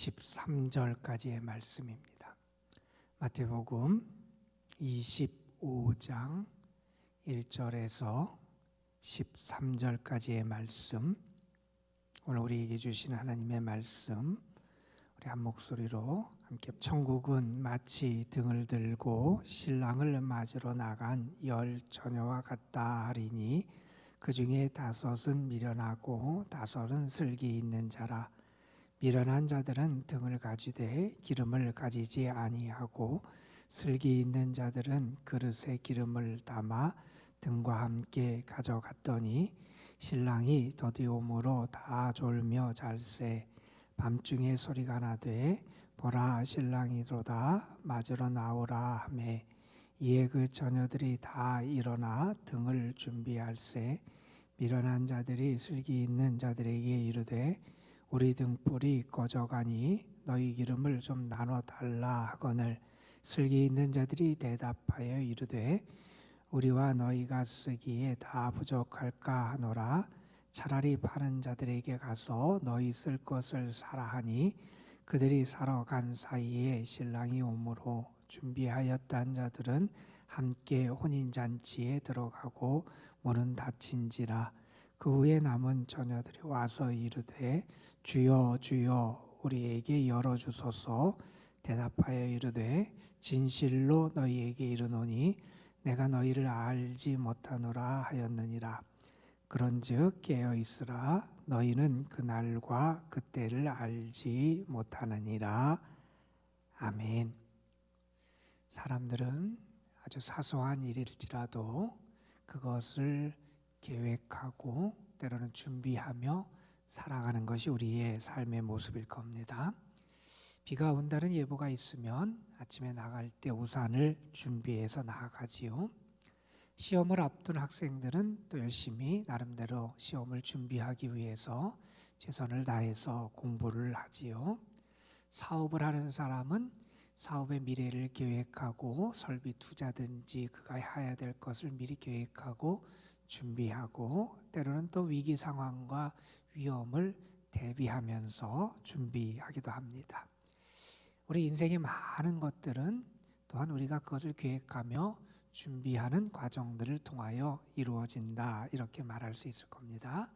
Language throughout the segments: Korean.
13절까지의 말씀입니다. 마태복음 25장 1절에서 13절까지의 말씀, 오늘 우리에게 주신 하나님의 말씀 우리 한 목소리로 함께. 천국은 마치 등을 들고 신랑을 맞으러 나간 10처녀와 같다 하리니 그 중에 5은 미련하고 5은 슬기 있는 자라. 미련한 자들은 등을 가지되 기름을 가지지 아니하고 슬기 있는 자들은 그릇에 기름을 담아 등과 함께 가져갔더니 신랑이 더디옴으로 다 졸며 잘세. 밤중에 소리가 나되 보라 신랑이로다 맞으러 나오라 하매 이에 그 처녀들이 다 일어나 등을 준비할세. 미련한 자들이 슬기 있는 자들에게 이르되 우리 등불이 꺼져가니 너희 기름을 좀 나눠 달라 하거늘 슬기 있는 자들이 대답하여 이르되 우리와 너희가 쓰기에 다 부족할까 하노라. 차라리 파는 자들에게 가서 너희 쓸 것을 사라 하니 그들이 사러 간 사이에 신랑이 오므로 준비하였던 자들은 함께 혼인잔치에 들어가고 문은 닫힌지라. 그 후에 남은 처녀들이 와서 이르되 주여 주여 우리에게 열어주소서. 대답하여 이르되 진실로 너희에게 이르노니 내가 너희를 알지 못하노라 하였느니라. 그런즉 깨어있으라. 너희는 그날과 그때를 알지 못하느니라. 아멘. 사람들은 아주 사소한 일일지라도 그것을 계획하고 때로는 준비하며 살아가는 것이 우리의 삶의 모습일 겁니다. 비가 온다는 예보가 있으면 아침에 나갈 때 우산을 준비해서 나가지요. 시험을 앞둔 학생들은 또 열심히 나름대로 시험을 준비하기 위해서 최선을 다해서 공부를 하지요. 사업을 하는 사람은 사업의 미래를 계획하고 설비 투자든지 그가 해야 될 것을 미리 계획하고 준비하고 때로는 또 위기 상황과 위험을 대비하면서 준비하기도 합니다. 우리 인생의 많은 것들은 또한 우리가 그것을 계획하며 준비하는 과정들을 통하여 이루어진다, 이렇게 말할 수 있을 겁니다.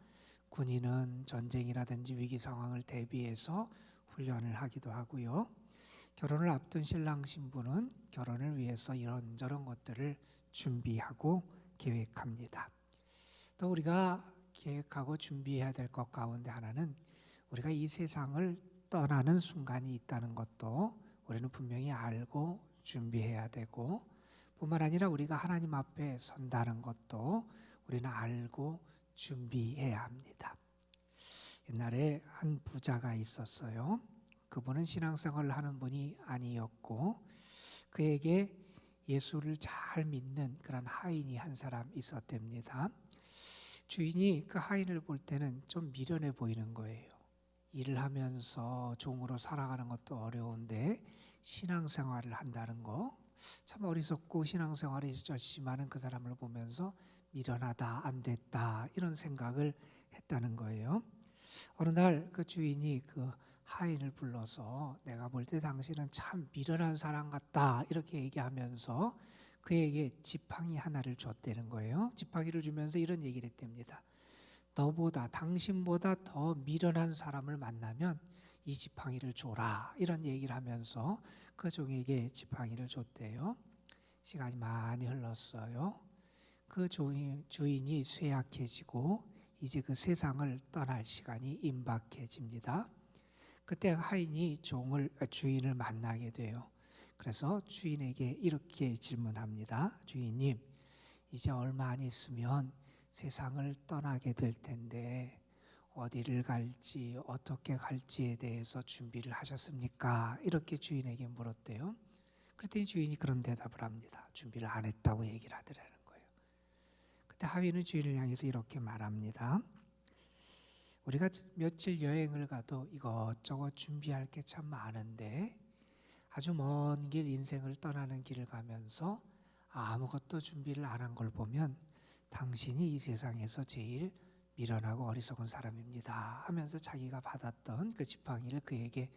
군인은 전쟁이라든지 위기 상황을 대비해서 훈련을 하기도 하고요. 결혼을 앞둔 신랑 신부는 결혼을 위해서 이런저런 것들을 준비하고 계획합니다. 또 우리가 계획하고 준비해야 될 것 가운데 하나는 우리가 이 세상을 떠나는 순간이 있다는 것도 우리는 분명히 알고 준비해야 되고, 뿐만 아니라 우리가 하나님 앞에 선다는 것도 우리는 알고 준비해야 합니다. 옛날에 한 부자가 있었어요. 그분은 신앙생활을 하는 분이 아니었고 그에게 예수를 잘 믿는 그런 하인이 한 사람 있었답니다. 주인이 그 하인을 볼 때는 좀 미련해 보이는 거예요. 일을 하면서 종으로 살아가는 것도 어려운데 신앙생활을 한다는 거 참 어리석고 신앙생활이 열심히 그 사람을 보면서 미련하다, 안 됐다, 이런 생각을 했다는 거예요. 어느 날 그 주인이 그 하인을 불러서 내가 볼 때 당신은 참 미련한 사람 같다, 이렇게 얘기하면서 그에게 지팡이 하나를 줬다는 거예요. 지팡이를 주면서 이런 얘기를 했답니다. 너보다, 당신보다 더 미련한 사람을 만나면 이 지팡이를 줘라, 이런 얘기를 하면서 그 종에게 지팡이를 줬대요. 시간이 많이 흘렀어요. 그 주인이 쇠약해지고 이제 그 세상을 떠날 시간이 임박해집니다. 그때 하인이 주인을 만나게 돼요. 그래서 주인에게 이렇게 질문합니다. 주인님, 이제 얼마 안 있으면 세상을 떠나게 될 텐데 어디를 갈지 어떻게 갈지에 대해서 준비를 하셨습니까? 이렇게 주인에게 물었대요. 그랬더니 주인이 그런 대답을 합니다. 준비를 안 했다고 얘기를 하더라는 거예요. 그때 하인은 주인을 향해서 이렇게 말합니다. 우리가 며칠 여행을 가도 이것저것 준비할 게 참 많은데 아주 먼 길 인생을 떠나는 길을 가면서 아무것도 준비를 안 한 걸 보면 당신이 이 세상에서 제일 미련하고 어리석은 사람입니다 하면서 자기가 받았던 그 지팡이를 그에게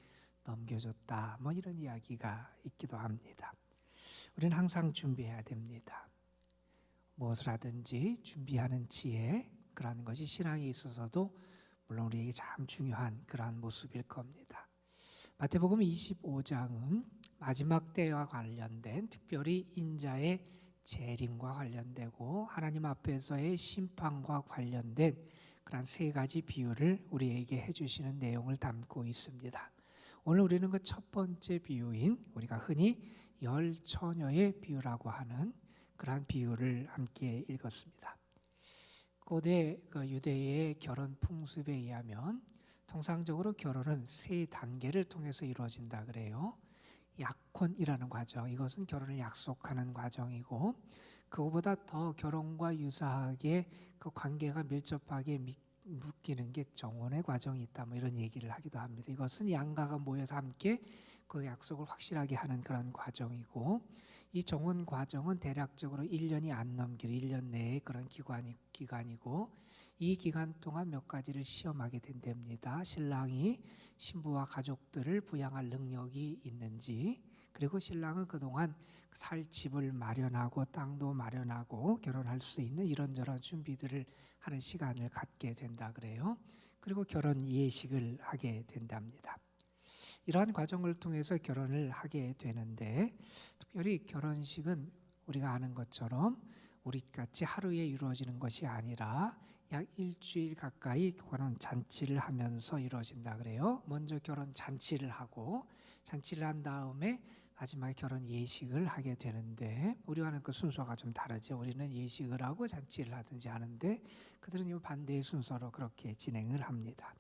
넘겨줬다. 뭐 이런 이야기가 있기도 합니다. 우리는 항상 준비해야 됩니다. 무엇을 하든지 준비하는 지혜, 그러한 것이 신앙에 있어서도 물론 우리에게 참 중요한 그러한 모습일 겁니다. 마태복음 25장은 마지막 때와 관련된, 특별히 인자의 재림과 관련되고 하나님 앞에서의 심판과 관련된 그런 세 가지 비유를 우리에게 해주시는 내용을 담고 있습니다. 오늘 우리는 그 첫 번째 비유인 우리가 흔히 열 처녀의 비유라고 하는 그러한 비유를 함께 읽었습니다. 고대 유대의 결혼 풍습에 의하면 통상적으로 결혼은 세 단계를 통해서 이루어진다 그래요. 약혼이라는 과정, 이것은 결혼을 약속하는 과정이고, 그거보다 더 결혼과 유사하게 그 관계가 밀접하게 묶이는 게 정혼의 과정이 있다, 뭐 이런 얘기를 하기도 합니다. 이것은 양가가 모여서 함께 그 약속을 확실하게 하는 그런 과정이고, 이 정혼 과정은 대략적으로 1년이 안 넘기는 1년 내에 그런 기간이고, 이 기간 동안 몇 가지를 시험하게 된답니다. 신랑이 신부와 가족들을 부양할 능력이 있는지, 그리고 신랑은 그동안 살 집을 마련하고 땅도 마련하고 결혼할 수 있는 이런저런 준비들을 하는 시간을 갖게 된다 그래요. 그리고 결혼 예식을 하게 된답니다. 이러한 과정을 통해서 결혼을 하게 되는데, 특별히 결혼식은 우리가 아는 것처럼 우리같이 하루에 이루어지는 것이 아니라 약 일주일 가까이 결혼 잔치를 하면서 이루어진다 그래요. 먼저 결혼 잔치를 하고, 잔치를 한 다음에 마지막에 결혼 예식을 하게 되는데, 우리와는 그 순서가 좀 다르죠. 우리는 예식을 하고 잔치를 하든지 하는데, 그들은 반대의 순서로 그렇게 진행을 합니다.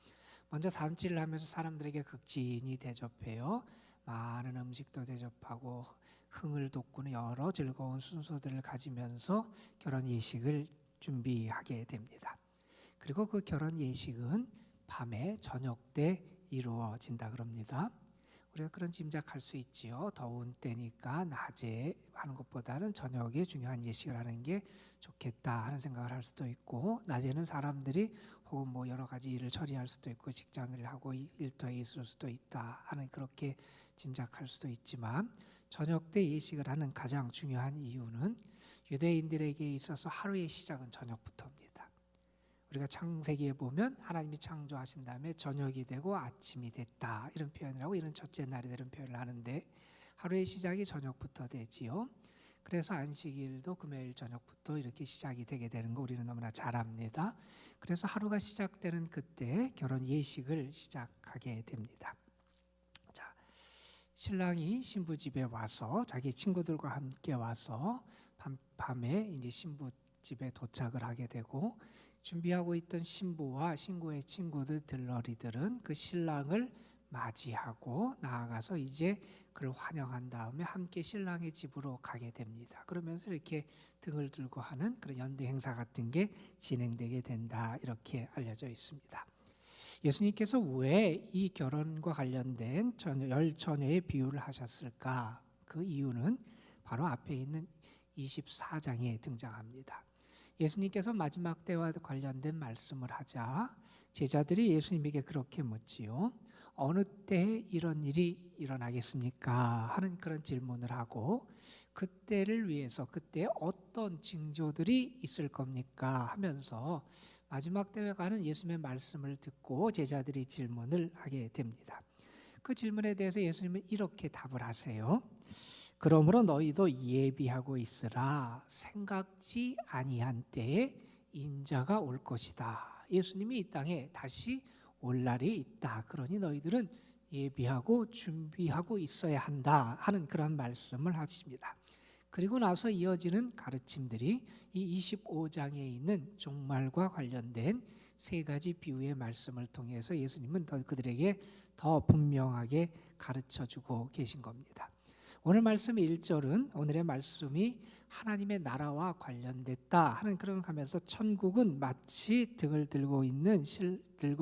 먼저 잔치를 하면서 사람들에게 극진히 대접해요. 많은 음식도 대접하고 흥을 돋구는 여러 즐거운 순서들을 가지면서 결혼 예식을 준비하게 됩니다. 그리고 그 결혼 예식은 밤에 저녁 때 이루어진다 그럽니다. 우리가 그런 짐작할 수 있지요. 더운 때니까 낮에 하는 것보다는 저녁에 중요한 예식을 하는 게 좋겠다 하는 생각을 할 수도 있고, 낮에는 사람들이 혹은 뭐 여러 가지 일을 처리할 수도 있고 직장을 하고 일터에 있을 수도 있다 하는, 그렇게 짐작할 수도 있지만, 저녁 때 예식을 하는 가장 중요한 이유는 유대인들에게 있어서 하루의 시작은 저녁부터입니다. 우리가 창세기에 보면 하나님이 창조하신 다음에 저녁이 되고 아침이 됐다 이런 표현을 하고, 이런 첫째 날이 이런 표현을 하는데, 하루의 시작이 저녁부터 되지요. 그래서 안식일도 금요일 저녁부터 이렇게 시작이 되게 되는 거 우리는 너무나 잘 압니다. 그래서 하루가 시작되는 그때 결혼 예식을 시작하게 됩니다. 자, 신랑이 신부 집에 와서 자기 친구들과 함께 와서 밤에 이제 신부 집에 도착을 하게 되고, 준비하고 있던 신부와 신부의 친구들 들러리들은 그 신랑을 맞이하고 나아가서 이제 그를 환영한 다음에 함께 신랑의 집으로 가게 됩니다. 그러면서 이렇게 등을 들고 하는 그런 연대 행사 같은 게 진행되게 된다, 이렇게 알려져 있습니다. 예수님께서 왜 이 결혼과 관련된 열 처녀의 비유를 하셨을까? 그 이유는 바로 앞에 있는 24장에 등장합니다. 예수님께서 마지막 때와 관련된 말씀을 하자 제자들이 예수님에게 그렇게 묻지요. 어느 때에 이런 일이 일어나겠습니까? 하는 그런 질문을 하고, 그때를 위해서 그때 어떤 징조들이 있을 겁니까? 하면서 마지막 때에 관한 예수님의 말씀을 듣고 제자들이 질문을 하게 됩니다. 그 질문에 대해서 예수님은 이렇게 답을 하세요. 그러므로 너희도 예비하고 있으라. 생각지 아니한 때에 인자가 올 것이다. 예수님이 이 땅에 다시 올 날이 있다. 그러니 너희들은 예비하고 준비하고 있어야 한다 하는 그런 말씀을 하십니다. 그리고 나서 이어지는 가르침들이 이 25장에 있는 종말과 관련된 세 가지 비유의 말씀을 통해서 예수님은 그들에게 더 분명하게 가르쳐주고 계신 겁니다. 오늘 말씀 1절은 오늘의 말씀이 하나님의 나라와 관련됐다 하는 그런 하면서, 천국은 마치 등을 들고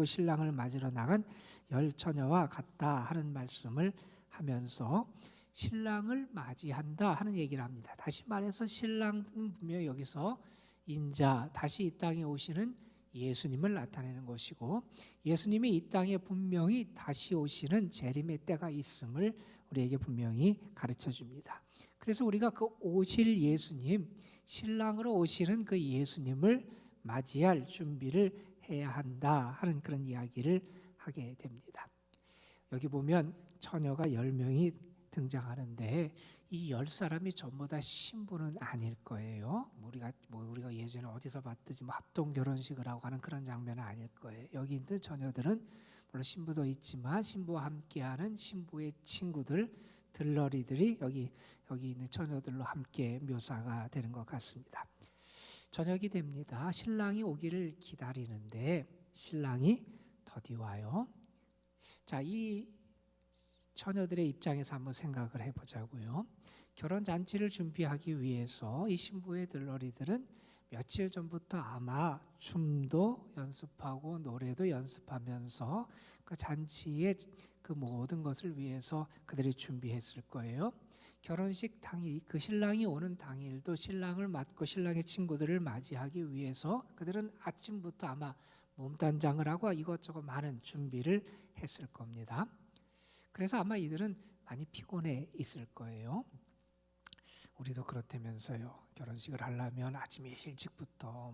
신랑을 맞으러 나간 열 처녀와 같다 하는 말씀을 하면서 신랑을 맞이한다 하는 얘기를 합니다. 다시 말해서 신랑은 분명히 여기서 인자, 다시 이 땅에 오시는 예수님을 나타내는 것이고, 예수님이 이 땅에 분명히 다시 오시는 재림의 때가 있음을 우리에게 분명히 가르쳐 줍니다. 그래서 우리가 그 오실 예수님, 신랑으로 오시는 그 예수님을 맞이할 준비를 해야 한다 하는 그런 이야기를 하게 됩니다. 여기 보면 처녀가 10명이 등장하는데 이 10사람이 전부 다 신부는 아닐 거예요. 우리가 예전에 어디서 봤듯이 합동 결혼식을 하고 하는 그런 장면은 아닐 거예요. 여기 있는 처녀들은 물론 신부도 있지만 신부와 함께하는 신부의 친구들, 들러리들이 여기 있는 처녀들로 함께 묘사가 되는 것 같습니다. 저녁이 됩니다. 신랑이 오기를 기다리는데 신랑이 더디 와요. 자, 이 처녀들의 입장에서 한번 생각을 해보자고요. 결혼 잔치를 준비하기 위해서 이 신부의 들러리들은 며칠 전부터 아마 춤도 연습하고 노래도 연습하면서 그 잔치의 그 모든 것을 위해서 그들이 준비했을 거예요. 결혼식 당일, 그 신랑이 오는 당일도 신랑을 맞고 신랑의 친구들을 맞이하기 위해서 그들은 아침부터 아마 몸단장을 하고 이것저것 많은 준비를 했을 겁니다. 그래서 아마 이들은 많이 피곤해 있을 거예요. 우리도 그렇다면서요. 결혼식을 하려면 아침에 일찍부터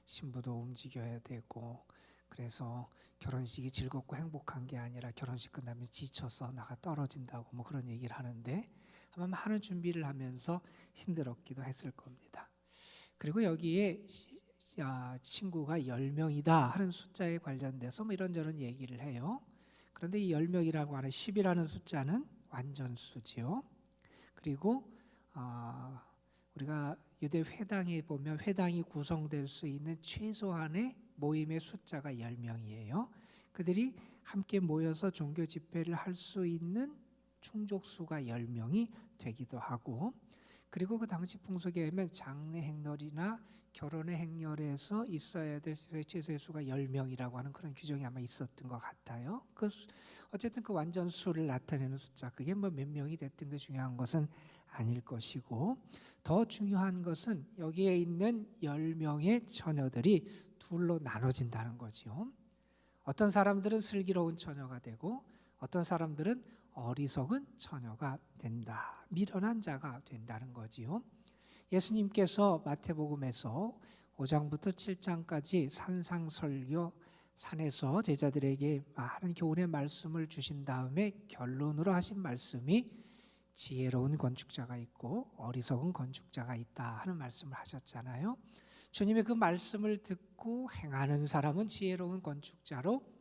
신부도 움직여야 되고, 그래서 결혼식이 즐겁고 행복한 게 아니라 결혼식 끝나면 지쳐서 나가 떨어진다고 그런 얘기를 하는데 아마 많은 준비를 하면서 힘들었기도 했을 겁니다. 그리고 여기에 친구가 10명이다 하는 숫자에 관련돼서 이런저런 얘기를 해요. 그런데 이 10명이라고 하는 10이라는 숫자는 완전수지요. 그리고 우리가 유대 회당에 보면 회당이 구성될 수 있는 최소한의 모임의 숫자가 10명이에요. 그들이 함께 모여서 종교 집회를 할 수 있는 충족수가 10명이 되기도 하고, 그리고 그 당시 풍속에 의하면 장례 행렬이나 결혼의 행렬에서 있어야 될 최소의 수가 10명이라고 하는 그런 규정이 아마 있었던 것 같아요. 어쨌든 그 완전수를 나타내는 숫자, 그게 몇 명이 됐든 그 중요한 것은 아닐 것이고, 더 중요한 것은 여기에 있는 10명의 처녀들이 둘로 나눠진다는 거죠. 어떤 사람들은 슬기로운 처녀가 되고 어떤 사람들은 어리석은 처녀가 된다, 미련한 자가 된다는 거지요. 예수님께서 마태복음에서 5장부터 7장까지 산상설교, 산에서 제자들에게 많은 교훈의 말씀을 주신 다음에 결론으로 하신 말씀이 지혜로운 건축자가 있고 어리석은 건축자가 있다 하는 말씀을 하셨잖아요. 주님의 그 말씀을 듣고 행하는 사람은 지혜로운 건축자로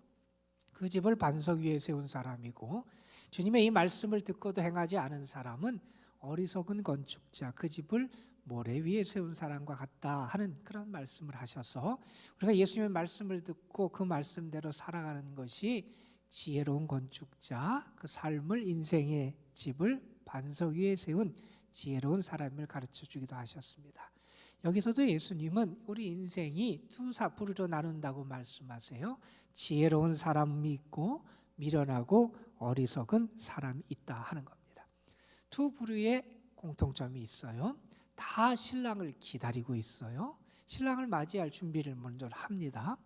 그 집을 반석 위에 세운 사람이고, 주님의 이 말씀을 듣고도 행하지 않은 사람은 어리석은 건축자, 그 집을 모래 위에 세운 사람과 같다 하는 그런 말씀을 하셔서 우리가 예수님의 말씀을 듣고 그 말씀대로 살아가는 것이 지혜로운 건축자, 그 삶을, 인생의 집을 반석 위에 세운 지혜로운 사람을 가르쳐 주기도 하셨습니다. 여기서도 예수님은 우리 인생이 두 부류로 나눈다고 말씀하세요. 지혜로운 사람이 있고 미련하고 어리석은 사람이 있다 하는 겁니다. 두 부류의 공통점이 있어요. 다 신랑을 기다리고 있어요. 신랑을 맞이할 준비를 먼저 합니다.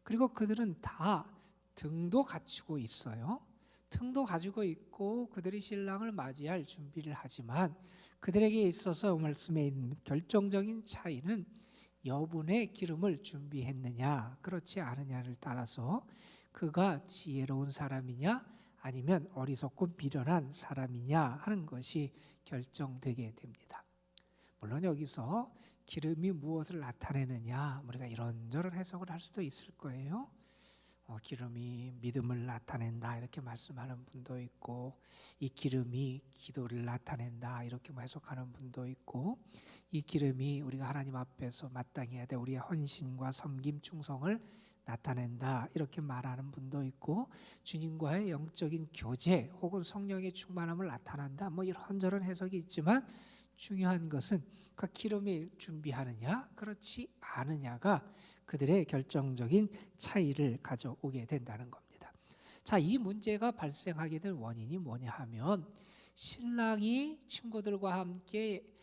그리고 그들은 다 등도 갖추고 있어요. 등도 가지고 있고 그들이 신랑을 맞이할 준비를 하지만 그들에게 있어서 말씀에 있는 결정적인 차이는 여분의 기름을 준비했느냐 그렇지 않느냐를 따라서 그가 지혜로운 사람이냐 아니면 어리석고 미련한 사람이냐 하는 것이 결정되게 됩니다. 물론 여기서 기름이 무엇을 나타내느냐 우리가 이런저런 해석을 할 수도 있을 거예요. 기름이 믿음을 나타낸다 이렇게 말씀하는 분도 있고, 이 기름이 기도를 나타낸다 이렇게 해석하는 분도 있고, 이 기름이 우리가 하나님 앞에서 마땅히 해야 될 우리의 헌신과 섬김 충성을 나타낸다 이렇게 말하는 분도 있고, 주님과의 영적인 교제 혹은 성령의 충만함을 나타난다 이런저런 해석이 있지만 중요한 것은 그 기름이 준비하느냐 그렇지 않느냐가 그들의 결정적인 차이를 가져오게 된다는 겁니다. 자, 이 문제가 발생하게 된 원인이 뭐냐 하면 신랑이 친구들과 함께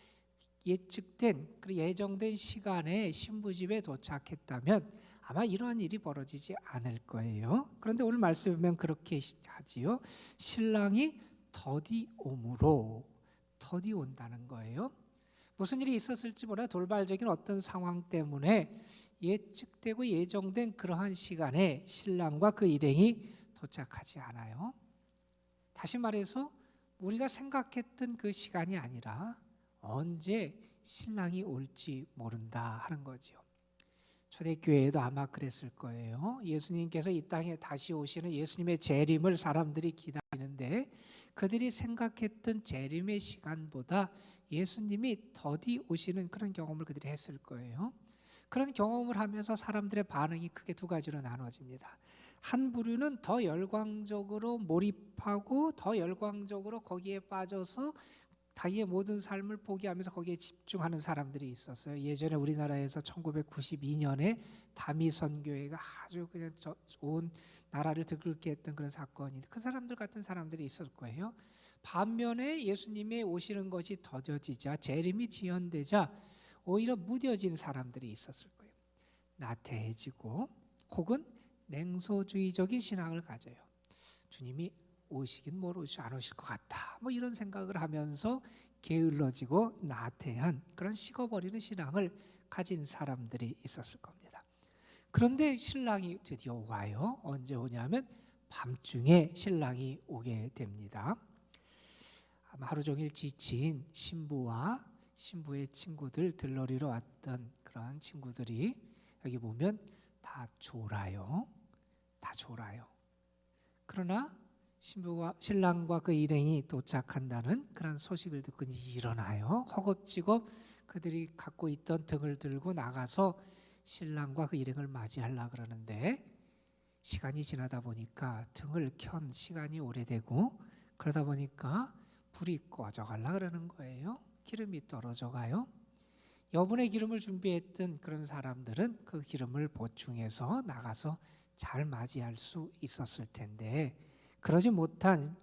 예측된 예정된 시간에 신부집에 도착했다면 아마 이러한 일이 벌어지지 않을 거예요. 그런데 오늘 말씀에 보면 그렇게 하지요. 신랑이 더디 온다는 거예요. 무슨 일이 있었을지 몰라요. 돌발적인 어떤 상황 때문에 예측되고 예정된 그러한 시간에 신랑과 그 일행이 도착하지 않아요. 다시 말해서 우리가 생각했던 그 시간이 아니라 언제 신랑이 올지 모른다 하는 거죠. 초대교회에도 아마 그랬을 거예요. 예수님께서 이 땅에 다시 오시는 예수님의 재림을 사람들이 기다리는데 그들이 생각했던 재림의 시간보다 예수님이 더디 오시는 그런 경험을 그들이 했을 거예요. 그런 경험을 하면서 사람들의 반응이 크게 두 가지로 나눠집니다. 한 부류는 더 열광적으로 몰입하고 더 열광적으로 거기에 빠져서 자기의 모든 삶을 포기하면서 거기에 집중하는 사람들이 있었어요. 예전에 우리나라에서 1992년에 다미선교회가 아주 그냥 온 나라를 들끓게 했던 그런 사건인데 그 사람들 같은 사람들이 있을 거예요. 반면에 예수님의 오시는 것이 더뎌지자 재림이 지연되자 오히려 무뎌진 사람들이 있었을 거예요. 나태해지고 혹은 냉소주의적인 신앙을 가져요. 주님이 오시긴 모르지 안 오실 것 같다. 뭐 이런 생각을 하면서 게을러지고 나태한 그런 식어버리는 신앙을 가진 사람들이 있었을 겁니다. 그런데 신랑이 드디어 와요. 언제 오냐면 밤중에 신랑이 오게 됩니다. 아마 하루 종일 지친 신부와 신부의 친구들 들러리로 왔던 그런 친구들이 여기 보면 다 졸아요. 다 졸아요. 그러나 신랑과 그 일행이 도착한다는 그런 소식을 듣고 일어나요. 허겁지겁 그들이 갖고 있던 등을 들고 나가서 신랑과 그 일행을 맞이하려고 그러는데 시간이 지나다 보니까 등을 켠 시간이 오래되고 그러다 보니까 불이 꺼져가려고 그러는 거예요. 기름이 떨어져 가요. 여분의 기름을 준비했던 그런 사람들은 그 기름을 보충해서 나가서 잘 맞이할 수 있었을 텐데 그러지 못한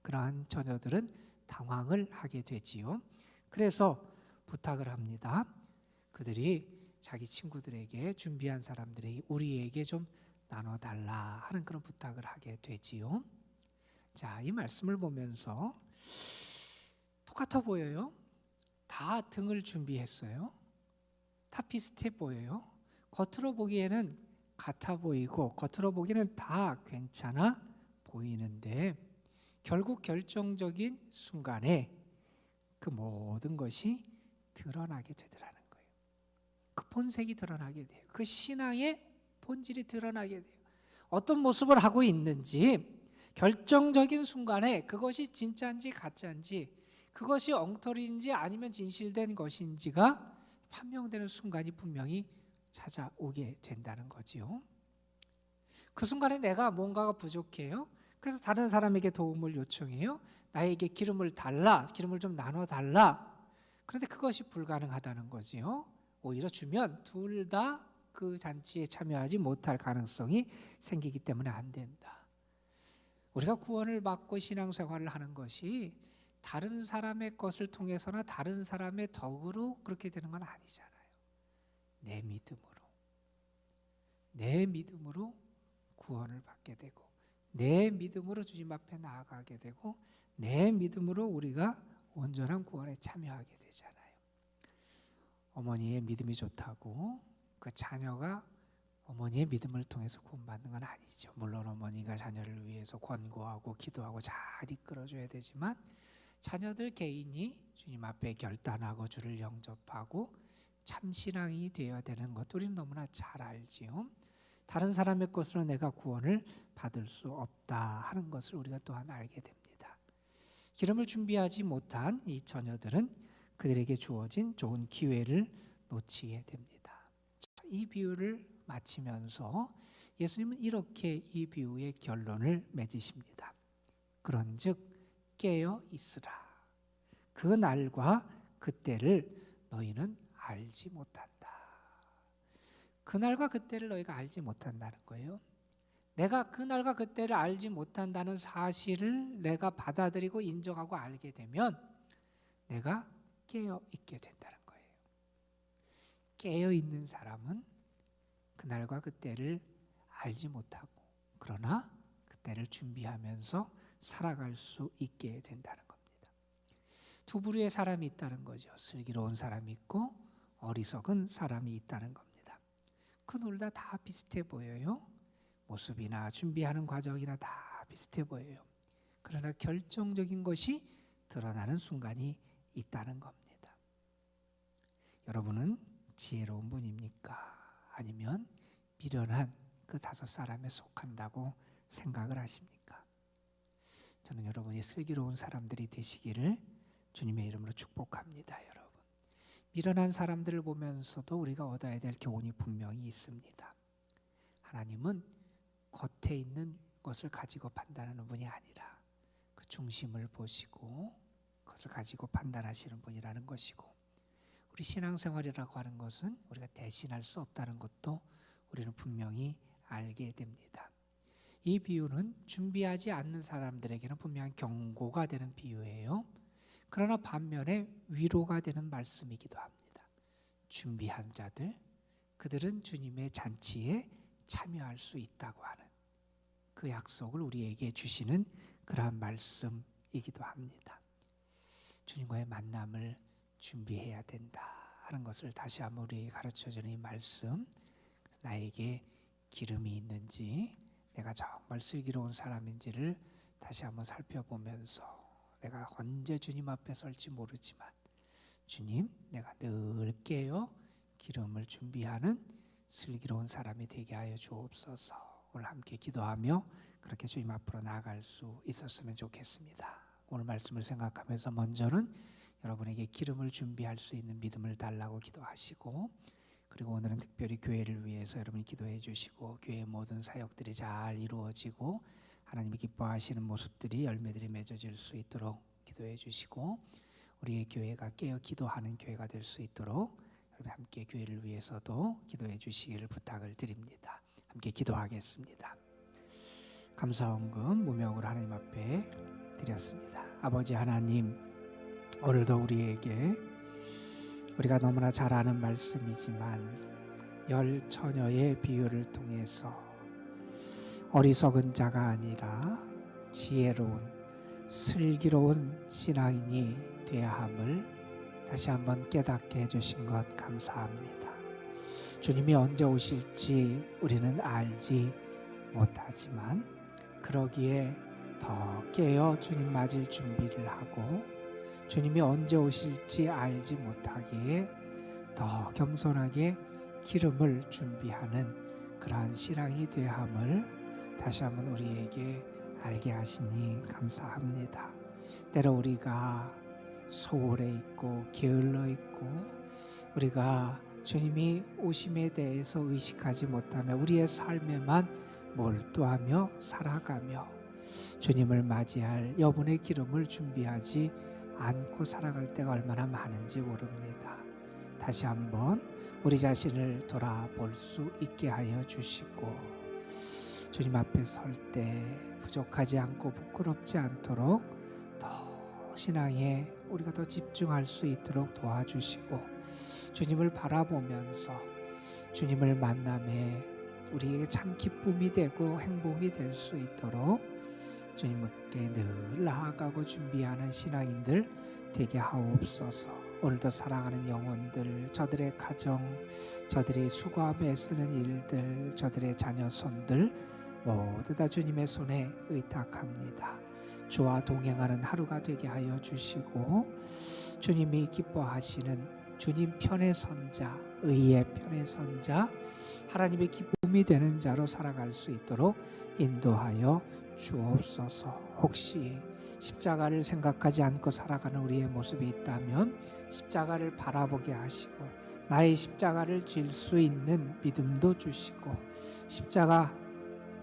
그러한 처녀들은 당황을 하게 되지요. 그래서 부탁을 합니다. 그들이 자기 친구들에게 준비한 사람들에게 우리에게 좀 나눠달라 하는 그런 부탁을 하게 되지요. 자, 이 말씀을 보면서 똑같아 보여요. 다 등을 준비했어요. 다 비슷해 보여요. 겉으로 보기에는 같아 보이고 겉으로 보기에는 다 괜찮아 보이는데 결국 결정적인 순간에 그 모든 것이 드러나게 되더라는 거예요. 그 본색이 드러나게 돼요. 그 신앙의 본질이 드러나게 돼요. 어떤 모습을 하고 있는지 결정적인 순간에 그것이 진짜인지 가짜인지 그것이 엉터리인지 아니면 진실된 것인지가 판명되는 순간이 분명히 찾아오게 된다는 거지요. 그 순간에 내가 뭔가가 부족해요. 그래서 다른 사람에게 도움을 요청해요. 나에게 기름을 달라, 기름을 좀 나눠달라. 그런데 그것이 불가능하다는 거지요. 오히려 주면 둘 다 그 잔치에 참여하지 못할 가능성이 생기기 때문에 안 된다. 우리가 구원을 받고 신앙생활을 하는 것이 다른 사람의 것을 통해서나 다른 사람의 덕으로 그렇게 되는 건 아니잖아요. 내 믿음으로 구원을 받게 되고 내 믿음으로 주님 앞에 나아가게 되고 내 믿음으로 우리가 온전한 구원에 참여하게 되잖아요. 어머니의 믿음이 좋다고 그 자녀가 어머니의 믿음을 통해서 구원받는 건 아니죠. 물론 어머니가 자녀를 위해서 권고하고 기도하고 잘 이끌어줘야 되지만 자녀들 개인이 주님 앞에 결단하고 주를 영접하고 참신앙이 되어야 되는 것 우리는 너무나 잘 알지요. 다른 사람의 것으로 내가 구원을 받을 수 없다 하는 것을 우리가 또한 알게 됩니다. 기름을 준비하지 못한 이 처녀들은 그들에게 주어진 좋은 기회를 놓치게 됩니다. 이 비유를 마치면서 예수님은 이렇게 이 비유의 결론을 맺으십니다. 그런즉 깨어 있으라. 그 날과 그때를 너희는 알지 못한다. 그날과 그때를 너희가 알지 못한다는 거예요. 내가 그날과 그때를 알지 못한다는 사실을 내가 받아들이고 인정하고 알게 되면 내가 깨어 있게 된다는 거예요. 깨어 있는 사람은 그날과 그때를 알지 못하고, 그러나 그때를 준비하면서 살아갈 수 있게 된다는 겁니다. 두 부류의 사람이 있다는 거죠. 슬기로운 사람이 있고 어리석은 사람이 있다는 겁니다. 그 둘 다 비슷해 보여요. 모습이나 준비하는 과정이나 다 비슷해 보여요. 그러나 결정적인 것이 드러나는 순간이 있다는 겁니다. 여러분은 지혜로운 분입니까? 아니면 미련한 그 5사람에 속한다고 생각을 하십니까? 저는 여러분이 슬기로운 사람들이 되시기를 주님의 이름으로 축복합니다. 여러분, 미련한 사람들을 보면서도 우리가 얻어야 될 교훈이 분명히 있습니다. 하나님은 겉에 있는 것을 가지고 판단하는 분이 아니라 그 중심을 보시고 그것을 가지고 판단하시는 분이라는 것이고, 우리 신앙생활이라고 하는 것은 우리가 대신할 수 없다는 것도 우리는 분명히 알게 됩니다. 이 비유는 준비하지 않는 사람들에게는 분명한 경고가 되는 비유예요. 그러나 반면에 위로가 되는 말씀이기도 합니다. 준비한 자들, 그들은 주님의 잔치에 참여할 수 있다고 하는 그 약속을 우리에게 주시는 그러한 말씀이기도 합니다. 주님과의 만남을 준비해야 된다 하는 것을 다시 한번 우리에게 가르쳐주는 이 말씀, 나에게 기름이 있는지, 내가 정말 슬기로운 사람인지를 다시 한번 살펴보면서, 내가 언제 주님 앞에 설지 모르지만 주님, 내가 늘 깨어 기름을 준비하는 슬기로운 사람이 되게 하여 주옵소서. 오늘 함께 기도하며 그렇게 주님 앞으로 나아갈 수 있었으면 좋겠습니다. 오늘 말씀을 생각하면서 먼저는 여러분에게 기름을 준비할 수 있는 믿음을 달라고 기도하시고, 그리고 오늘은 특별히 교회를 위해서 여러분이 기도해 주시고, 교회의 모든 사역들이 잘 이루어지고 하나님이 기뻐하시는 모습들이, 열매들이 맺어질 수 있도록 기도해 주시고, 우리의 교회가 깨어 기도하는 교회가 될 수 있도록 여러분 함께 교회를 위해서도 기도해 주시기를 부탁을 드립니다. 함께 기도하겠습니다. 감사원금 무명으로 하나님 앞에 드렸습니다. 아버지 하나님, 오늘도 우리에게, 우리가 너무나 잘 아는 말씀이지만 열 처녀의 비유를 통해서 어리석은 자가 아니라 지혜로운 슬기로운 신앙인이 되어야 함을 다시 한번 깨닫게 해주신 것 감사합니다. 주님이 언제 오실지 우리는 알지 못하지만 그러기에 더 깨어 주님 맞을 준비를 하고, 주님이 언제 오실지 알지 못하기에 더 겸손하게 기름을 준비하는 그러한 신앙이 되어야 함을 다시 한번 우리에게 알게 하시니 감사합니다. 때로 우리가 소홀해 있고 게을러 있고, 우리가 주님이 오심에 대해서 의식하지 못하며 우리의 삶에만 몰두하며 살아가며 주님을 맞이할 여분의 기름을 준비하지 않고 살아갈 때가 얼마나 많은지 모릅니다. 다시 한번 우리 자신을 돌아볼 수 있게 하여 주시고, 주님 앞에 설 때 부족하지 않고 부끄럽지 않도록 더 신앙에 우리가 더 집중할 수 있도록 도와주시고, 주님을 바라보면서 주님을 만남에 우리에게 참 기쁨이 되고 행복이 될 수 있도록 주님께 늘 나아가고 준비하는 신앙인들 되게 하옵소서. 오늘도 사랑하는 영혼들, 저들의 가정, 저들이 수고하며 애쓰는 일들, 저들의 자녀 손들 모두 다 주님의 손에 의탁합니다. 주와 동행하는 하루가 되게 하여 주시고, 주님이 기뻐하시는 주님 편에 선 자, 의의 편에 선 자, 하나님의 기쁨이 되는 자로 살아갈 수 있도록 인도하여 주옵소서. 혹시 십자가를 생각하지 않고 살아가는 우리의 모습이 있다면 십자가를 바라보게 하시고, 나의 십자가를 질 수 있는 믿음도 주시고, 십자가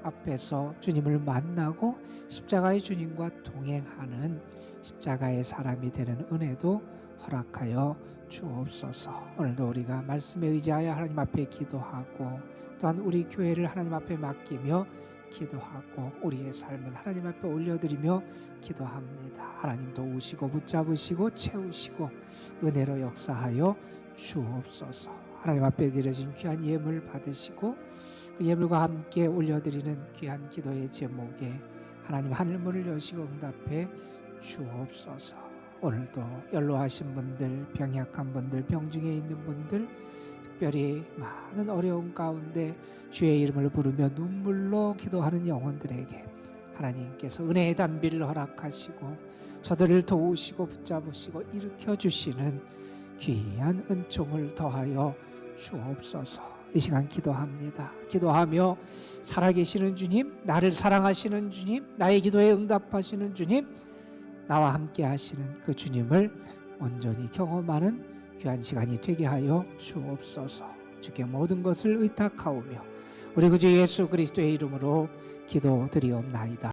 앞에서 주님을 만나고 십자가의 주님과 동행하는 십자가의 사람이 되는 은혜도 허락하여 주옵소서. 오늘도 우리가 말씀에 의지하여 하나님 앞에 기도하고, 또한 우리 교회를 하나님 앞에 맡기며 기도하고, 우리의 삶을 하나님 앞에 올려드리며 기도합니다. 하나님 도우시고 붙잡으시고 채우시고 은혜로 역사하여 주옵소서. 하나님 앞에 드려진 귀한 예물 받으시고 그 예물과 함께 올려드리는 귀한 기도의 제목에 하나님 하늘문을 여시고 응답해 주옵소서. 오늘도 연로하신 분들, 병약한 분들, 병중에 있는 분들, 특별히 많은 어려움 가운데 주의 이름을 부르며 눈물로 기도하는 영혼들에게 하나님께서 은혜의 단비를 허락하시고 저들을 도우시고 붙잡으시고 일으켜 주시는 귀한 은총을 더하여 주옵소서. 이 시간 기도합니다. 기도하며 살아계시는 주님, 나를 사랑하시는 주님, 나의 기도에 응답하시는 주님, 나와 함께 하시는 그 주님을 온전히 경험하는 귀한 시간이 되게 하여 주옵소서. 주께 모든 것을 의탁하오며 우리 구주 예수 그리스도의 이름으로 기도드리옵나이다.